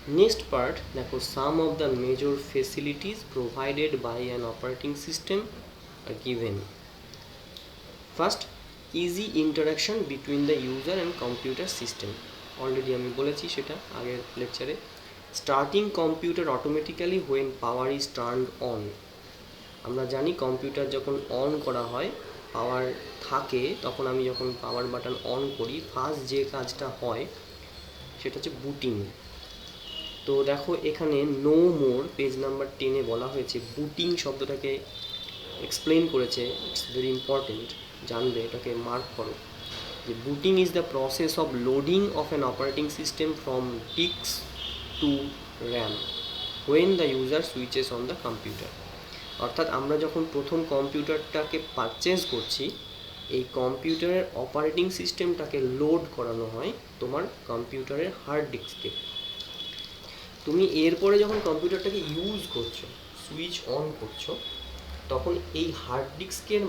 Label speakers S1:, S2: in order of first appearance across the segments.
S1: Next part দেখো, some of the major facilities provided by an operating system are given. First, easy interaction between the user and computer system. Already আমি বলেছি সেটা আগের লেকচারে। Starting computer automatically when power is turned on. আমরা জানি computer যখন on করা হয়, পাওয়ার থাকে, তখন আমি যখন পাওয়ার বাটন অন করি, ফার্স্ট যে কাজটা হয় সেটা হচ্ছে বুটিং। তো দেখো এখানে নো মোর পেজ নাম্বার 10-এ বলা হয়েছে, বুটিং শব্দটাকে এক্সপ্লেন করেছে। ইটস ভেরি ইম্পর্টেন্ট, জানবে, এটাকে মার্ক করো যে booting is the process of loading of an operating system from disk to RAM when the user switches on the computer. অর্থাৎ আমরা যখন প্রথম কম্পিউটারটাকে পারচেজ করছি, এই কম্পিউটারের অপারেটিং সিস্টেমটাকে লোড করানো হয় তোমার কম্পিউটারের হার্ড ডিস্কে। তুমি এরপরে যখন কম্পিউটারটাকে ইউজ করছো, সুইচ অন করছো, তখন এই হার্ড ডিস্কের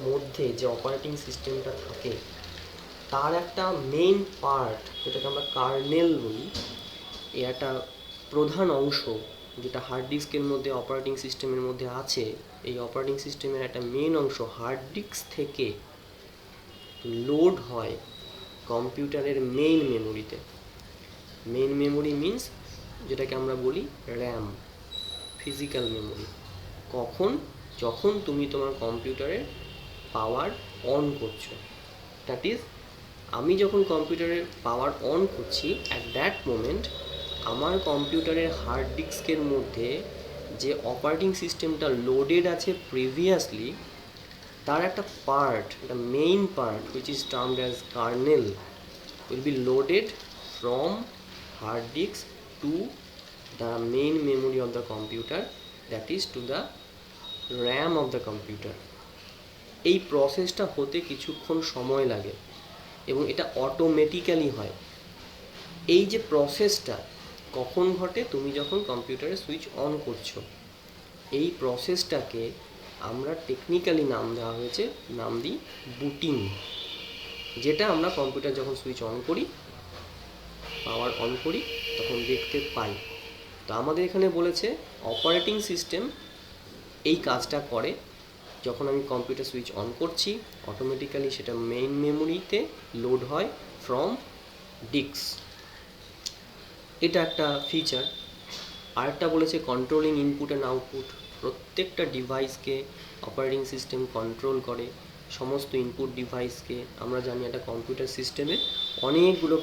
S1: মধ্যে যে অপারেটিং সিস্টেমটা থাকে তার একটা মেইন পার্ট, যেটাকে আমরা কার্নেল বলি, এর একটা প্রধান অংশ যেটা হার্ড ডিস্কের মধ্যে অপারেটিং সিস্টেমের মধ্যে আছে, এই অপারেটিং সিস্টেমের একটা মেইন অংশ হার্ড ডিস্ক থেকে লোড হয় কম্পিউটারের মেইন মেমোরিতে। মেইন মেমোরি মিন্স যেটাকে আমরা বলি র্যাম, ফিজিক্যাল মেমোরি। কখন? যখন তুমি তোমার কম্পিউটারের পাওয়ার অন করছো। দ্যাট ইজ, আমি যখন কম্পিউটারের পাওয়ার অন করছি, অ্যাট দ্যাট মোমেন্ট আমার কম্পিউটারের হার্ড ডিস্কের মধ্যে যে অপারেটিং সিস্টেমটা লোডেড আছে প্রিভিয়াসলি, তার একটা পার্ট, একটা main part which is termed as kernel, will be loaded from hard disk to the main memory of the computer, that is to the RAM of the computer. এই প্রসেসটা হতে কিছুক্ষণ সময় লাগে এবং এটা অটোমেটিক্যালি হয়। এই যে প্রসেসটা কখন ঘটে? তুমি যখন কম্পিউটারে সুইচ অন করছো। এই প্রসেসটাকে আমরা টেকনিক্যালি নাম দেওয়া হয়েছে, নাম দিই বুটিং, যেটা আমরা কম্পিউটার যখন সুইচ অন করি, পাওয়ার অন করি, তখন দেখতে পাই। তো আমাদের এখানে বলেছে অপারেটিং সিস্টেম এই কাজটা করে যখন আমি কম্পিউটার সুইচ অন করছি, অটোমেটিক্যালি সেটা মেইন মেমোরিতে লোড হয় ফ্রম ডিস্ক। এটা একটা ফিচার। আরেকটা বলেছে কন্ট্রোলিং ইনপুট অ্যান্ড আউটপুট। প্রত্যেকটা ডিভাইসকে অপারেটিং সিস্টেম কন্ট্রোল করে, সমস্ত ইনপুট ডিভাইসকে। আমরা জানি একটা কম্পিউটার সিস্টেমে অনেকগুলো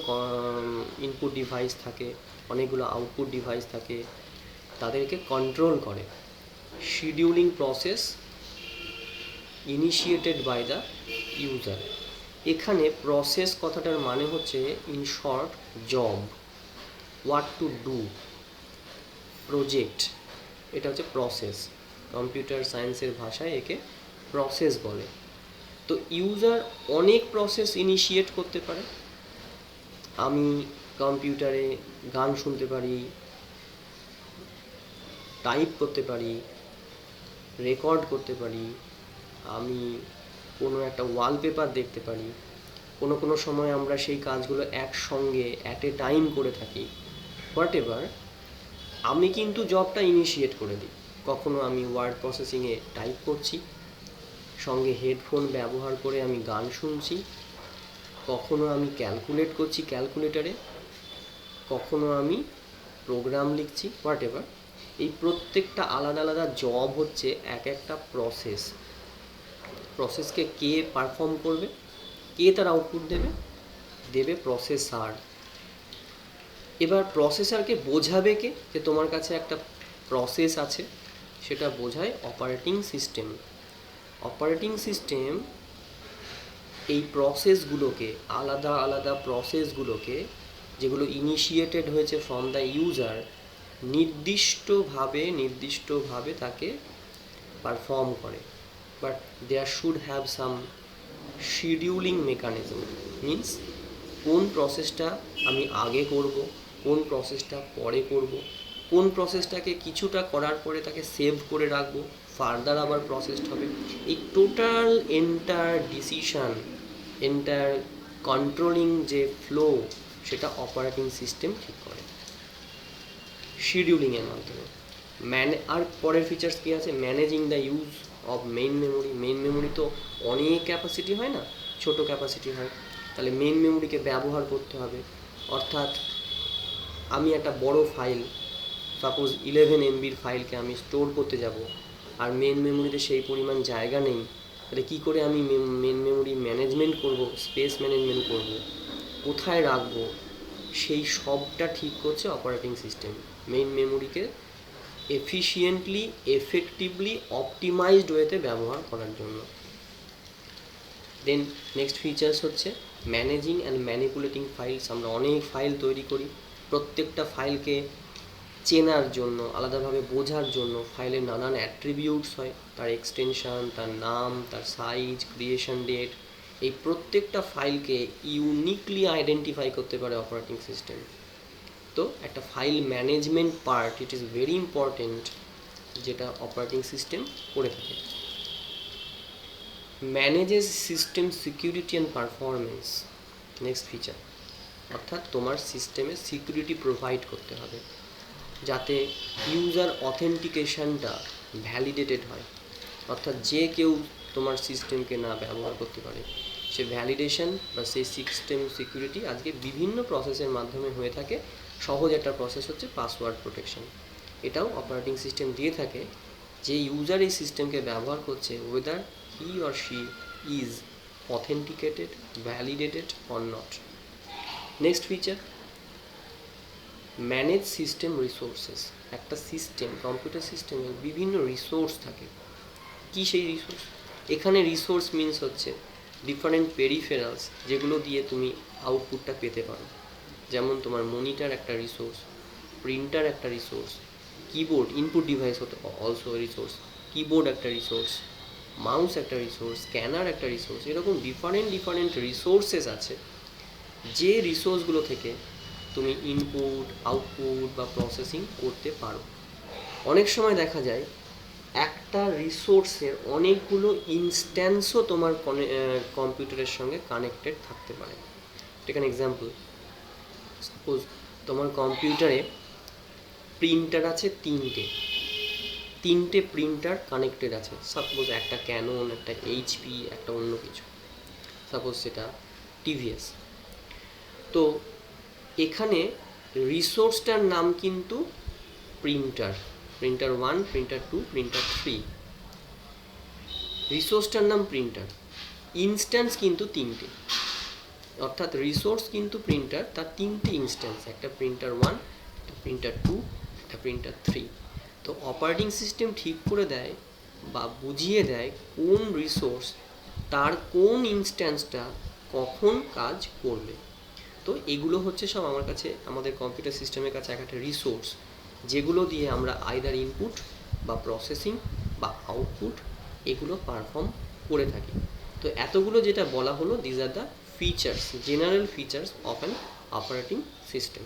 S1: ইনপুট ডিভাইস থাকে, অনেকগুলো আউটপুট ডিভাইস থাকে, তাদেরকে কন্ট্রোল করে। Scheduling process initiated by the user. এখানে প্রসেস কথাটার মানে হচ্ছে in short job, what to do, project, এটা হচ্ছে প্রসেস। কম্পিউটার সায়েন্সের ভাষায় একে প্রসেস বলে। তো ইউজার অনেক প্রসেস ইনিশিয়েট করতে পারে। আমি কম্পিউটারে গান শুনতে পারি, টাইপ করতে পারি, রেকর্ড করতে পারি, আমি কোনো একটা ওয়ালপেপার দেখতে পারি। কোনো সময় আমরা সেই কাজগুলো একসঙ্গে অ্যাট এ টাইম করে থাকি। হোয়াট এভার, আমি কিন্তু জবটা ইনিশিয়েট করে দিই। কখনো আমি ওয়ার্ড প্রসেসিংয়ে টাইপ করছি, সঙ্গে হেডফোন ব্যবহার করে আমি গান শুনছি, কখনো আমি ক্যালকুলেট করছি ক্যালকুলেটরে, কখনো আমি প্রোগ্রাম লিখছি, হোয়াট এভার। এই প্রত্যেকটা আলাদা আলাদা জব হচ্ছে এক একটা প্রসেস। প্রসেসকে কে পারফর্ম করবে? কে তার আউটপুট দেবে? দেবে প্রসেসর। এবার প্রসেসরকে বোঝাবে কে যে তোমার কাছে একটা প্রসেস আছে? সেটা বোঝায় অপারেটিং সিস্টেম। অপারেটিং সিস্টেম এই প্রসেসগুলোকে, আলাদা আলাদা প্রসেসগুলোকে, যেগুলো ইনিশিয়েটেড হয়েছে ফ্রম দ্য ইউজার, নির্দিষ্টভাবে তাকে পারফর্ম করে। But there should have some scheduling mechanism, means কোন প্রসেসটা আমি আগে করব, কোন প্রসেসটা পরে করব, কোন প্রসেসটাকে কিছুটা করার পরে তাকে সেভ করে রাখবো, ফার্দার আবার প্রসেসড হবে। এই total entire decision, entire controlling যে ফ্লো, সেটা অপারেটিং সিস্টেম ঠিক করে। শিডিউলিংয়ের মাধ্যমে। আর পরের ফিচার্স কী আছে, managing the use of main memory. Main memory তো অনেক ক্যাপাসিটি হয় না, ছোট ক্যাপাসিটি হয়, তাহলে মেইন মেমোরিকে ব্যবহার করতে হবে। অর্থাৎ আমি একটা বড় ফাইল, সাপোজ 11 MBর ফাইলকে আমি স্টোর করতে যাব, আর মেন মেমোরিতে সেই পরিমাণ জায়গা নেই, তাহলে কী করে আমি মেন মেমোরি ম্যানেজমেন্ট করব, স্পেস ম্যানেজমেন্ট করব, কোথায় রাখবো, সেই সবটা ঠিক করছে অপারেটিং সিস্টেম মেইন মেমোরিকে এফিশিয়েন্টলি, এফেক্টিভলি, অপটিমাইজড ওয়েতে ব্যবহার করার জন্য। দেন নেক্সট ফিচার্স হচ্ছে ম্যানেজিং অ্যান্ড ম্যানিপুলেটিং ফাইলস। আমরা অনেক ফাইল তৈরি করি, প্রত্যেকটা ফাইলকে চেনার জন্য, আলাদাভাবে বোঝার জন্য ফাইলের নানান অ্যাট্রিবিউটস হয়, তার এক্সটেনশন, তার নাম, তার সাইজ, ক্রিয়েশন ডেট, এই প্রত্যেকটা ফাইলকে ইউনিকলি আইডেন্টিফাই করতে পারে অপারেটিং সিস্টেম। তো একটা file management part, it is very important, যেটা অপারেটিং সিস্টেম করে থাকে। Manages system security and performance. Next feature, অর্থাৎ তোমার সিস্টেমে সিকিউরিটি প্রোভাইড করতে হবে যাতে ইউজার অথেন্টিকেশনটা ভ্যালিডেটেড হয়, অর্থাৎ যে কেউ তোমার সিস্টেমকে না ব্যবহার করতে পারে। সে ভ্যালিডেশন বা সেই সিস্টেম সিকিউরিটি আজকে বিভিন্ন প্রসেসের মাধ্যমে হয়ে থাকে। সহজ একটা প্রসেস হচ্ছে পাসওয়ার্ড প্রোটেকশন, এটাও অপারেটিং সিস্টেম দিয়ে থাকে, যে ইউজার এই সিস্টেমকে ব্যবহার করছে whether he or she is authenticated, validated or not. Next feature, manage system resources. একটা সিস্টেম, কম্পিউটার সিস্টেমে বিভিন্ন রিসোর্স থাকে। কি সেই রিসোর্স? এখানে রিসোর্স মিনস হচ্ছে ডিফারেন্ট পেরিফেরালস, যেগুলো দিয়ে তুমি আউটপুটটা পেতে পারো। যেমন তোমার মনিটর একটা রিসোর্স, প্রিন্টার একটা রিসোর্স, কিবোর্ড, ইনপুট ডিভাইস হতে অলসো রিসোর্স, কিবোর্ড একটা রিসোর্স, মাউস একটা রিসোর্স, স্ক্যানার একটা রিসোর্স। এরকম ডিফারেন্ট রিসোর্সেস আছে, যে রিসোর্সগুলো থেকে তুমি ইনপুট, আউটপুট বা প্রসেসিং করতে পারো। অনেক সময় দেখা যায় একটা রিসোর্সের অনেকগুলো ইনস্ট্যান্সও তোমার কম্পিউটারের সঙ্গে কানেক্টেড থাকতে পারে। এখানে এক্সাম্পল, সাপোজ তোমার কম্পিউটারে প্রিন্টার আছে তিনটে প্রিন্টার কানেক্টেড আছে। সাপোজ একটা ক্যানন, একটা এইচপি, একটা অন্য কিছু, সাপোজ সেটা টিভিএস। তো এখানে রিসোর্সটার নাম কিন্তু প্রিন্টার 1, প্রিন্টার 2, প্রিন্টার 3, রিসোর্সটার নাম প্রিন্টার, ইনস্ট্যান্স কিন্তু তিনটে। অর্থাৎ রিসোর্স কিন্তু প্রিন্টার, তার তিনটে ইনস্ট্যান্স, একটা প্রিন্টার 1, একটা প্রিন্টার 2, একটা প্রিন্টার 3। তো অপারেটিং সিস্টেম ঠিক করে দেয় বা বুঝিয়ে দেয় কোন রিসোর্স তার কোন ইনস্ট্যান্সটা কখন কাজ করবে। তো এগুলো হচ্ছে সব আমাদের কম্পিউটার সিস্টেমের কাছে একটা রিসোর্স, যেগুলো দিয়ে আমরা আইদার ইনপুট বা প্রসেসিং বা আউটপুট এগুলো পারফর্ম করে থাকি। তো এতগুলো যেটা বলা হলো, this are the features, general features of an operating system.